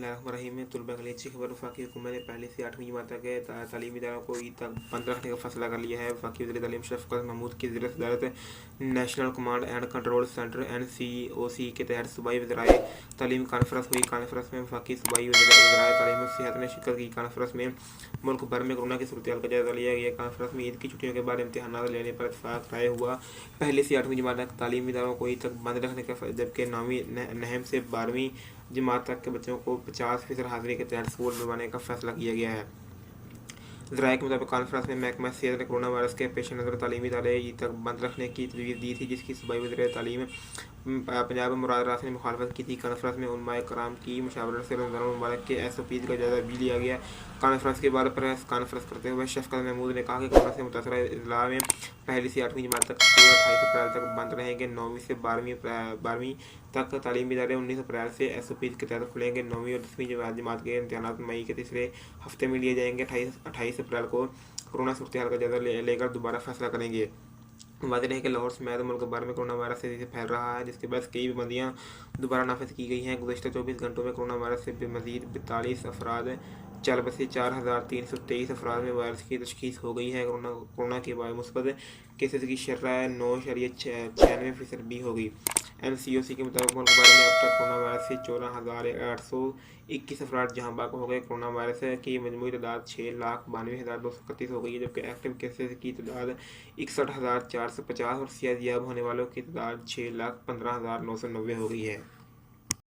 बिस्मिल्लाहिर्रहमानिर्रहीम। तलबा के लिए अच्छी खबर। वफाकी हुकूमत ने पहली से 8वीं जमात तक के तालीमी इदारों को ईद तक बंद रखने का फैसला कर लिया है। वफाकी वज़ीर तालीम शफ़क़त महमूद की ज़ेर सदारत national command and control centre NCOC के तहत सूबाई वज़राए तालीम कॉन्फ्रेंस हुई। कॉन्फ्रेंस में वफाकी सूबाई वज़राए तालीम और सेहत ने शिरकत की। कॉन्फ्रेंस में मुल्क भर में कोरोना की सूरत हाल का जायज़ा लिया गया। कॉन्फ्रेंस में ईद की छुट्टियों के बाद इम्तहानात लेने पर इत्तफ़ाक़ राय हुआ। पहली से 8वीं जमात तक तालीमी इदारों को ईद तक बंद रखने का, जबकि 9वीं नहम से 12वीं जमात तक के बच्चों को 50% हाज़िरी के तहत स्कूल बुलवाने का फैसला किया गया है। ज़राए के मुताबिक कॉन्फ्रेंस में महकमा सेहत ने कोरोना वायरस के पेश नज़र तालीमी इदारे ईद तक बंद रखने की तजवीज़ दी थी, जिसकी सूबाई वज़ीर तालीम पंजाब मुराद रास ने मुखालफत की थी। कॉन्फ्रेंस में उलमाए कराम की मशावरत से रमज़ान मुबारक के SOPs का जायज़ा भी लिया गया। कॉन्फ्रेंस के बाद प्रेस कॉन्फ्रेंस करते हुए शफ़क़त महमूद ने कहा कि कोरोना से मुतासरा अजला में पहली से 8वीं जमात तक स्कूल 28 अप्रैल तक बंद रहेंगे। 9वीं से 12वीं तक तालीमी इदारे 19 अप्रैल से SOPs के तहत खुलेंगे। 9वीं और 10वीं जमात के इम्तहानात मई के तीसरे हफ्ते में लिए जाएंगे। 28 अप्रैल को कोरोना सूरत हाल का जायज़ा लेकर दोबारा फैसला करेंगे। वाज़ेह है कि लाहौर समेत मुल्क भर में कोरोना वायरस तेज़ी से फैल रहा है, जिसके बाद कई पाबंदियाँ दोबारा नाफिज की गई हैं। गुज़श्ता 24 घंटों में कोरोना वायरस से मज़ीद 42 अफराद चल बसे 4,323 अफराद में वायरस की तशख़ीस हो गई है। कोरोना के बाद मुस्बत केसेस की शरह 9.96% भी हो गई। NCOC के मुताबिक मुल्क भर में अब तक कोरोना वायरस से 14,821 अफराद जहाँ बाक हो गए। कोरोना वायरस की मजमूई तादाद 6,92,231 हो गई है, जबकि एक्टिव केसेस की तादाद 61,450 और सेहतयाब होने वालों की तादाद 6,15,990 हो गई है।